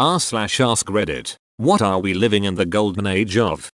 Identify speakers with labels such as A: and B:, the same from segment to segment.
A: r/ask Reddit. What are we living in the golden age of?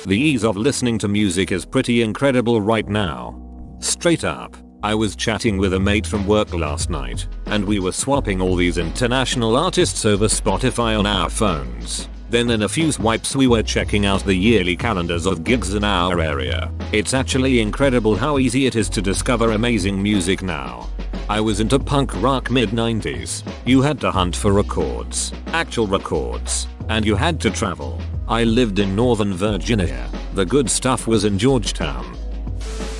A: The ease of listening to music is pretty incredible right now. Straight up, I was chatting with a mate from work last night, and we were swapping all these international artists over Spotify on our phones. Then in a few swipes we were checking out the yearly calendars of gigs in our area. It's actually incredible how easy it is to discover amazing music now. I was into punk rock mid-90s. You had to hunt for records, actual records, and you had to travel. I lived in Northern Virginia. The good stuff was in Georgetown.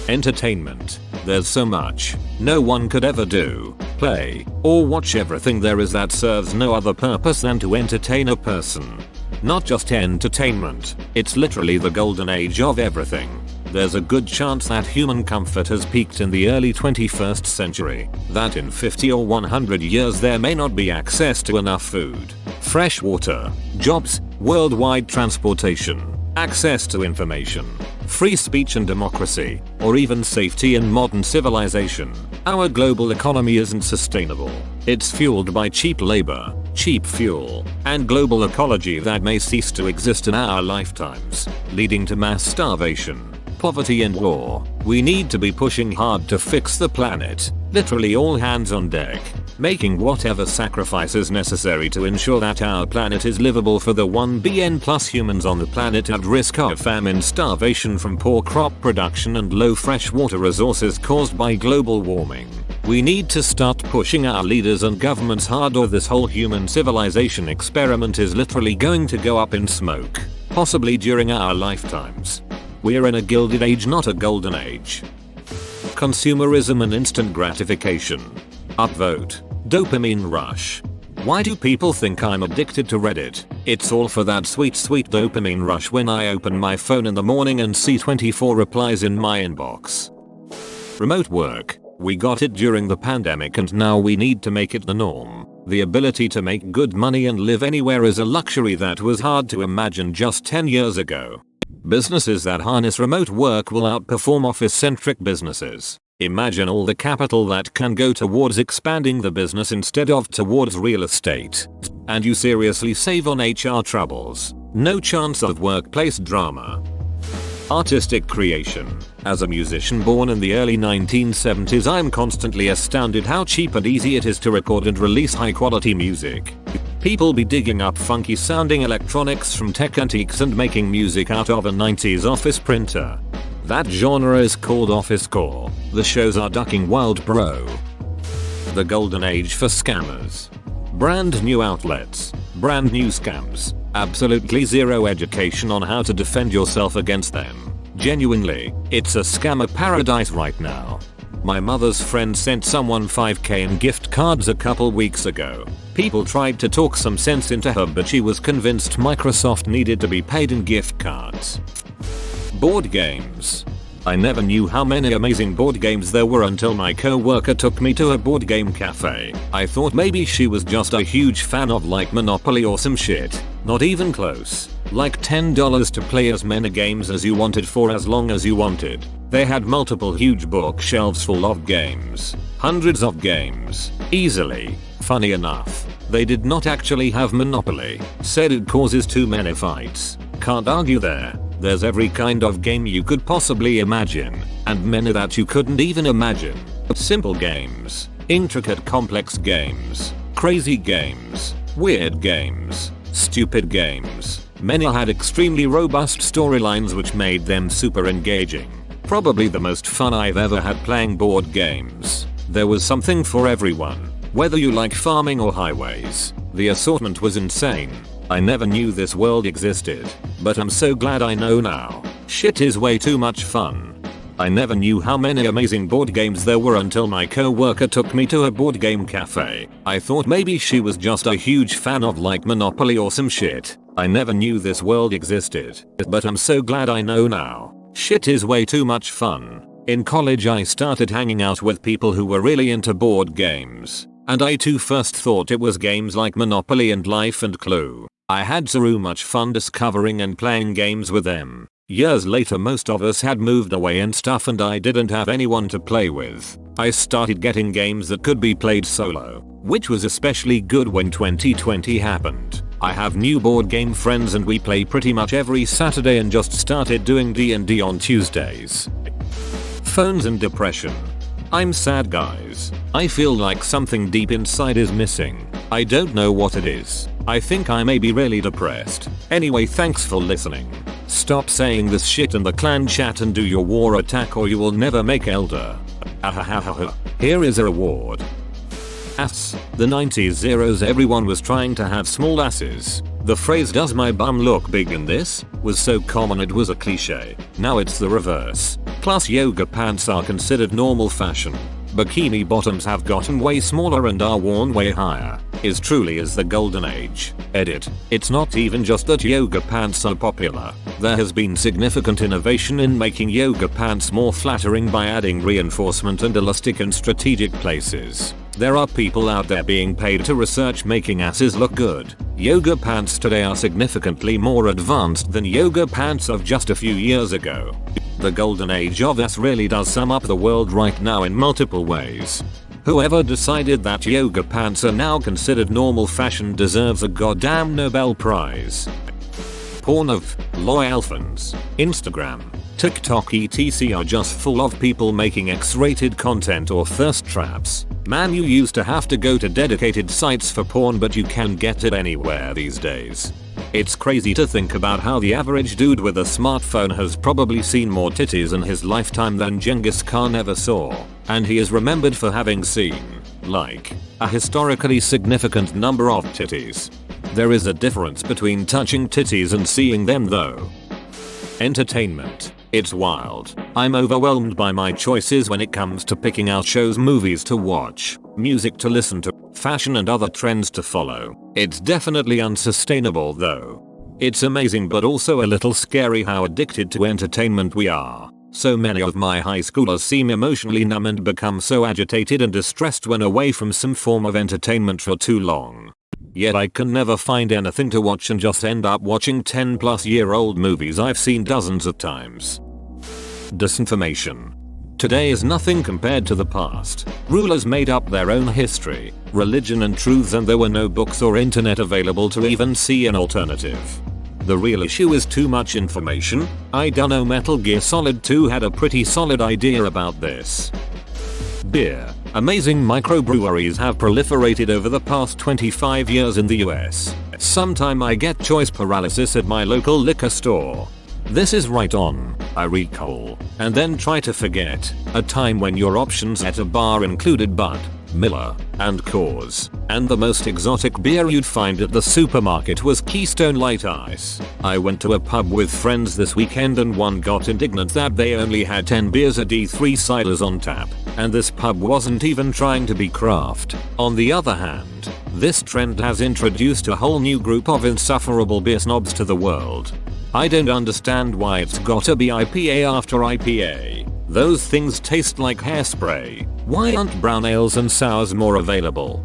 A: Entertainment. There's so much. No one could ever do, play, or watch everything there is that serves no other purpose than to entertain a person. Not just entertainment, it's literally the golden age of everything. There's a good chance that human comfort has peaked in the early 21st century, that in 50 or 100 years there may not be access to enough food, fresh water, jobs, worldwide transportation, access to information, free speech and democracy, or even safety in modern civilization. Our global economy isn't sustainable. It's fueled by cheap labor, cheap fuel, and global ecology that may cease to exist in our lifetimes, leading to mass starvation, poverty and war. We need to be pushing hard to fix the planet, literally all hands on deck, making whatever sacrifices necessary to ensure that our planet is livable for the 1 billion plus humans on the planet at risk of famine, starvation from poor crop production and low freshwater resources caused by global warming. We need to start pushing our leaders and governments hard, or this whole human civilization experiment is literally going to go up in smoke, possibly during our lifetimes. We're in a gilded age, not a golden age. Consumerism and instant gratification. Upvote. Dopamine rush. Why do people think I'm addicted to Reddit? It's all for that sweet dopamine rush when I open my phone in the morning and see 24 replies in my inbox. Remote work. We got it during the pandemic and now we need to make it the norm. The ability to make good money and live anywhere is a luxury that was hard to imagine just 10 years ago. Businesses that harness remote work will outperform office-centric businesses. Imagine all the capital that can go towards expanding the business instead of towards real estate. And you seriously save on HR troubles. No chance of workplace drama. Artistic creation. As a musician born in the early 1970s, I'm constantly astounded how cheap and easy it is to record and release high quality music. People be digging up funky sounding electronics from tech antiques and making music out of a 90s office printer. That genre is called officecore. The shows are ducking wild bro. The golden age for scammers. Brand new outlets, brand new scams, absolutely zero education on how to defend yourself against them. Genuinely, it's a scammer paradise right now. My mother's friend sent someone $5,000 in gift cards a couple weeks ago. People tried to talk some sense into her, but she was convinced Microsoft needed to be paid in gift cards. Board games. I never knew how many amazing board games there were until my co-worker took me to a board game cafe. I thought maybe she was just a huge fan of like Monopoly or some shit. Not even close. Like $10 to play as many games as you wanted for as long as you wanted. They had multiple huge bookshelves full of games. Hundreds of games. Easily. Funny enough, they did not actually have Monopoly. Said it causes too many fights. Can't argue there. There's every kind of game you could possibly imagine, and many that you couldn't even imagine. Simple games, intricate complex games, crazy games, weird games, stupid games. Many had extremely robust storylines which made them super engaging. Probably the most fun I've ever had playing board games. There was something for everyone, whether you like farming or highways. The assortment was insane. I never knew this world existed, but I'm so glad I know now. Shit is way too much fun. I never knew how many amazing board games there were until my co-worker took me to a board game cafe. I thought maybe she was just a huge fan of like Monopoly or some shit. I never knew this world existed, but I'm so glad I know now. Shit is way too much fun. In college I started hanging out with people who were really into board games, and I too first thought it was games like Monopoly and Life and Clue. I had so much fun discovering and playing games with them. Years later most of us had moved away and stuff, and I didn't have anyone to play with. I started getting games that could be played solo. which was especially good when 2020 happened. I have new board game friends and we play pretty much every Saturday and just started doing D&D on Tuesdays. Phones and depression. I'm sad, guys. I feel like something deep inside is missing. I don't know what it is. I think I may be really depressed. Anyway, thanks for listening. Stop saying this shit in the clan chat and do your war attack or you will never make elder. Here is a reward. Ass. The 90s zeros, everyone was trying to have small asses. The phrase "does my bum look big in this" was so common it was a cliche. Now it's the reverse. Plus yoga pants are considered normal fashion. Bikini bottoms have gotten way smaller and are worn way higher. Is truly is the golden age. Edit. It's not even just that yoga pants are popular. There has been significant innovation in making yoga pants more flattering by adding reinforcement and elastic in strategic places. There are people out there being paid to research making asses look good. Yoga pants today are significantly more advanced than yoga pants of just a few years ago. The golden age of ass really does sum up the world right now in multiple ways. Whoever decided that yoga pants are now considered normal fashion deserves a goddamn Nobel Prize. Porn of loyalphans. Instagram, TikTok etc are just full of people making X-rated content or thirst traps. Man, you used to have to go to dedicated sites for porn, but you can get it anywhere these days. It's crazy to think about how the average dude with a smartphone has probably seen more titties in his lifetime than Genghis Khan ever saw, and he is remembered for having seen, like, a historically significant number of titties. There is a difference between touching titties and seeing them though. Entertainment. It's wild. I'm overwhelmed by my choices when it comes to picking out shows, movies to watch, music to listen to, fashion and other trends to follow. It's definitely unsustainable though. It's amazing but also a little scary how addicted to entertainment we are. So many of my high schoolers seem emotionally numb and become so agitated and distressed when away from some form of entertainment for too long. Yet I can never find anything to watch and just end up watching 10-plus-year-old movies I've seen dozens of times. Disinformation. Today is nothing compared to the past. Rulers made up their own history, religion and truths, and there were no books or internet available to even see an alternative. The real issue is too much information. I dunno, Metal Gear Solid 2 had a pretty solid idea about this. Beer. Amazing microbreweries have proliferated over the past 25 years in the US. Sometime I get choice paralysis at my local liquor store. This is right on, I recall, and then try to forget, a time when your options at a bar included Bud, Miller, and Coors, and the most exotic beer you'd find at the supermarket was Keystone Light Ice. I went to a pub with friends this weekend and one got indignant that they only had 10 beers a D3 ciders on tap, and this pub wasn't even trying to be craft. On the other hand, this trend has introduced a whole new group of insufferable beer snobs to the world. I don't understand why it's gotta be IPA after IPA. Those things taste like hairspray. Why aren't brown ales and sours more available?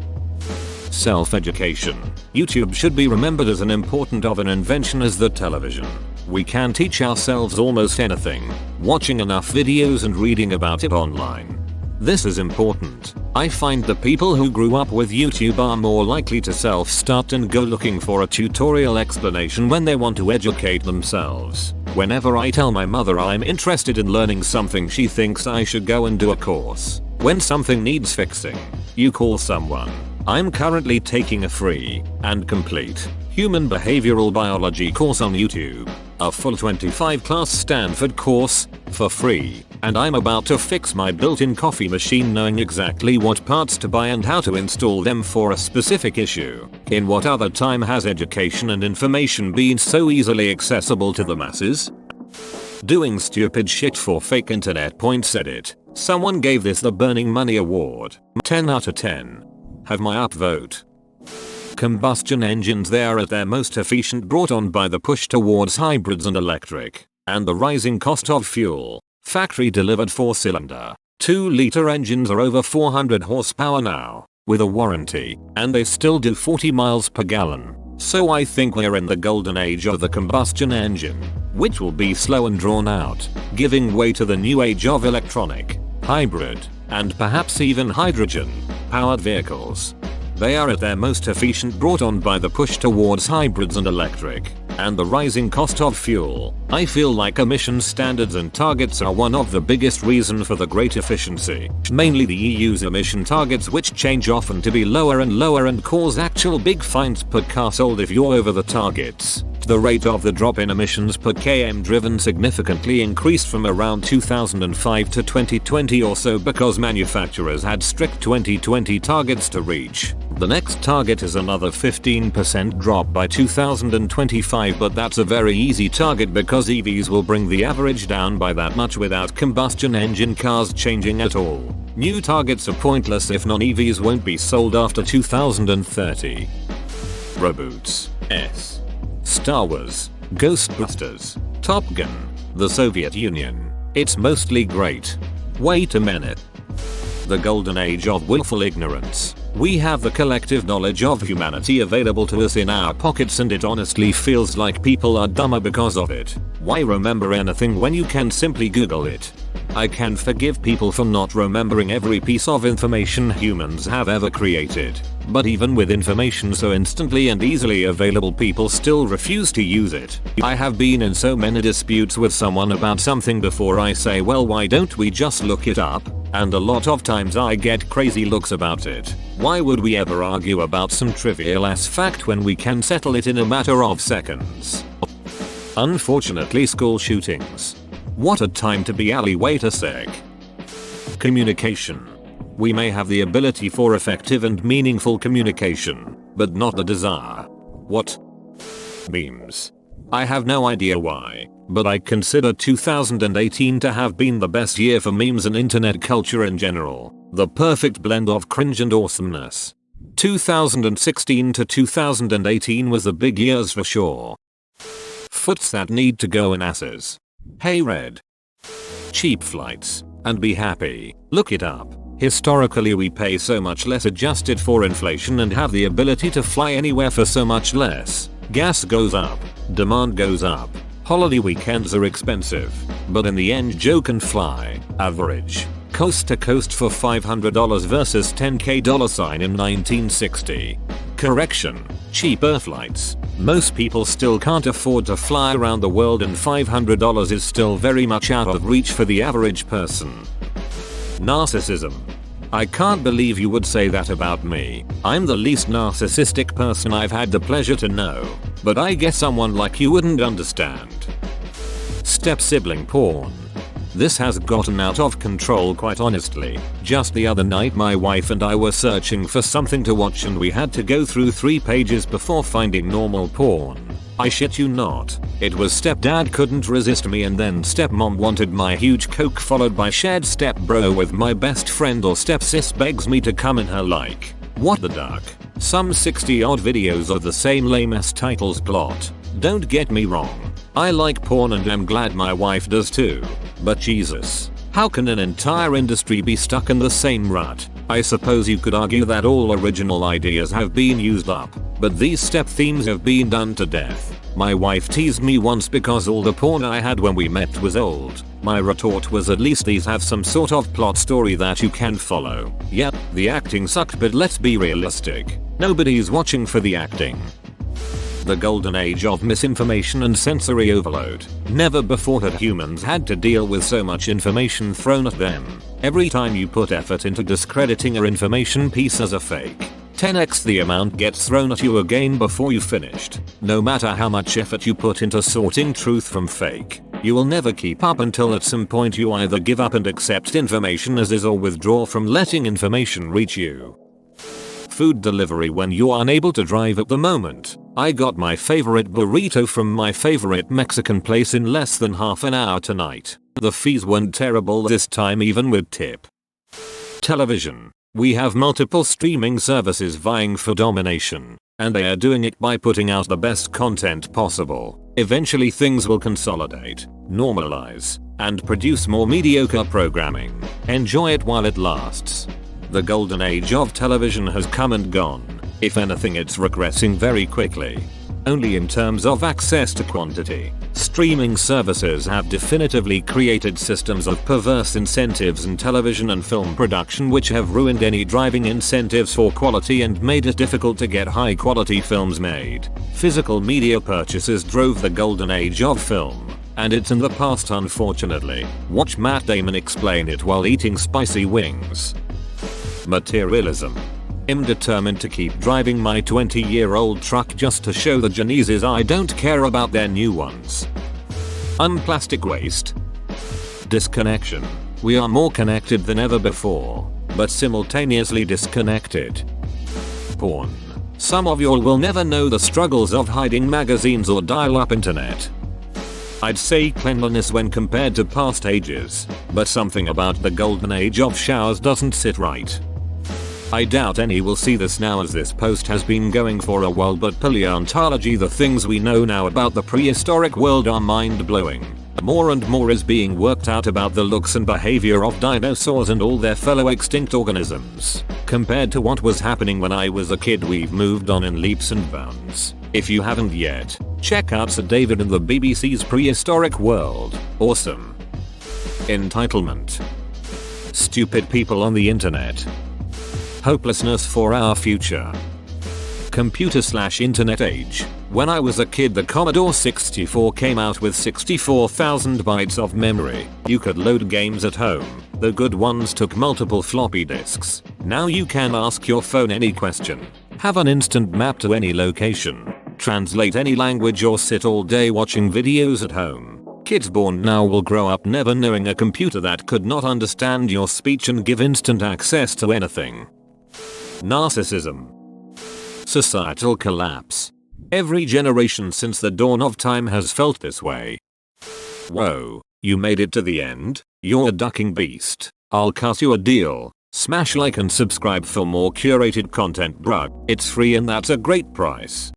A: Self-education. YouTube should be remembered as an important of an invention as the television. We can teach ourselves almost anything, watching enough videos and reading about it online. This is important. I find the people who grew up with YouTube are more likely to self-start and go looking for a tutorial explanation when they want to educate themselves. Whenever I tell my mother I'm interested in learning something, she thinks I should go and do a course. When something needs fixing, you call someone. I'm currently taking a free and complete human behavioral biology course on YouTube, a full 25-class Stanford course, for free, and I'm about to fix my built-in coffee machine knowing exactly what parts to buy and how to install them for a specific issue. In what other time has education and information been so easily accessible to the masses? Doing stupid shit for fake internet points. Edit. Someone gave this the Burning Money Award. 10 out of 10. Have my upvote. Combustion engines, they are at their most efficient, brought on by the push towards hybrids and electric, and the rising cost of fuel. Factory delivered 4-cylinder, 2-liter engines are over 400 horsepower now, with a warranty, and they still do 40 miles per gallon. So I think we're in the golden age of the combustion engine, which will be slow and drawn out, giving way to the new age of electronic, hybrid, and perhaps even hydrogen powered vehicles. They are at their most efficient, brought on by the push towards hybrids and electric, and the rising cost of fuel. I feel like emissions standards and targets are one of the biggest reasons for the great efficiency. Mainly the EU's emission targets, which change often to be lower and cause actual big fines per car sold if you're over the targets. The rate of the drop in emissions per km driven significantly increased from around 2005 to 2020 or so because manufacturers had strict 2020 targets to reach. The next target is another 15% drop by 2025, but that's a very easy target because EVs will bring the average down by that much without combustion engine cars changing at all. New targets are pointless if non-EVs won't be sold after 2030. Reboots. Star Wars, Ghostbusters, Top Gun, the Soviet Union. It's mostly great. Wait a minute. The golden age of willful ignorance. We have the collective knowledge of humanity available to us in our pockets, and it honestly feels like people are dumber because of it. Why remember anything when you can simply Google it? I can forgive people for not remembering every piece of information humans have ever created. But even with information so instantly and easily available, people still refuse to use it. I have been in so many disputes with someone about something before I say, well, why don't we just look it up? And a lot of times I get crazy looks about it. Why would we ever argue about some trivial ass fact when we can settle it in a matter of seconds? Unfortunately, school shootings. What a time to be Ali. Wait a sec. Communication. We may have the ability for effective and meaningful communication, but not the desire. What? Memes. I have no idea why, but I consider 2018 to have been the best year for memes and internet culture in general. The perfect blend of cringe and awesomeness. 2016 to 2018 was the big years for sure. Foots that need to go in asses. Hey Red. Cheap flights. And be happy. Look it up. Historically, we pay so much less adjusted for inflation and have the ability to fly anywhere for so much less. Gas goes up. Demand goes up. Holiday weekends are expensive. But in the end, Joe can fly. Average. Coast to coast for $500 versus $10K in 1960. Correction. Cheaper flights. Most people still can't afford to fly around the world, and $500 is still very much out of reach for the average person. Narcissism. I can't believe you would say that about me. I'm the least narcissistic person I've had the pleasure to know, but I guess someone like you wouldn't understand. Step-sibling porn. This has gotten out of control, quite honestly. Just the other night my wife and I were searching for something to watch and we had to go through 3 pages before finding normal porn. I shit you not. It was stepdad couldn't resist me, and then stepmom wanted my huge coke, followed by shared stepbro with my best friend, or stepsis begs me to come in her like. What the duck? Some 60 odd videos of the same lame ass titles plot. Don't get me wrong. I like porn and I'm glad my wife does too. But Jesus. How can an entire industry be stuck in the same rut? I suppose you could argue that all original ideas have been used up, but these step themes have been done to death. My wife teased me once because all the porn I had when we met was old. My retort was, at least these have some sort of plot story that you can follow. Yep, the acting sucked, but let's be realistic. Nobody's watching for the acting. The golden age of misinformation and sensory overload. Never before had humans had to deal with so much information thrown at them. Every time you put effort into discrediting an information piece as a fake, 10x the amount gets thrown at you again before you finished. No matter how much effort you put into sorting truth from fake, you will never keep up until at some point you either give up and accept information as is, or withdraw from letting information reach you. Food delivery when you're unable to drive at the moment. I got my favorite burrito from my favorite Mexican place in less than half an hour tonight. The fees weren't terrible this time, even with tip. Television. We have multiple streaming services vying for domination, and they are doing it by putting out the best content possible. Eventually things will consolidate, normalize, and produce more mediocre programming. Enjoy it while it lasts. The golden age of television has come and gone. If anything, it's regressing very quickly. only in terms of access to quantity. Streaming services have definitively created systems of perverse incentives in television and film production which have ruined any driving incentives for quality and made it difficult to get high quality films made. Physical media purchases drove the golden age of film, and it's in the past unfortunately. Watch Matt Damon explain it while eating spicy wings. Materialism. I'm determined to keep driving my 20-year-old truck just to show the Genesis I don't care about their new ones. Unplastic waste. Disconnection. We are more connected than ever before, but simultaneously disconnected. Porn. Some of y'all will never know the struggles of hiding magazines or dial-up internet. I'd say cleanliness when compared to past ages, but something about the golden age of showers doesn't sit right. I doubt any will see this now as this post has been going for a while, but paleontology, the things we know now about the prehistoric world are mind-blowing. More and more is being worked out about the looks and behavior of dinosaurs and all their fellow extinct organisms. Compared to what was happening when I was a kid, we've moved on in leaps and bounds. If you haven't yet, check out Sir David and the BBC's Prehistoric World. Awesome. Entitlement. Stupid people on the internet. Hopelessness for our future. Computer/internet age. When I was a kid, the Commodore 64 came out with 64,000 bytes of memory. You could load games at home. The good ones took multiple floppy disks. Now you can ask your phone any question, have an instant map to any location, translate any language, or sit all day watching videos at home. Kids born now will grow up never knowing a computer that could not understand your speech and give instant access to anything. Narcissism. Societal collapse. Every generation since the dawn of time has felt this way. Whoa, you made it to the end? You're a ducking beast. I'll cut you a deal. Smash like and subscribe for more curated content, bruh. It's free and that's a great price.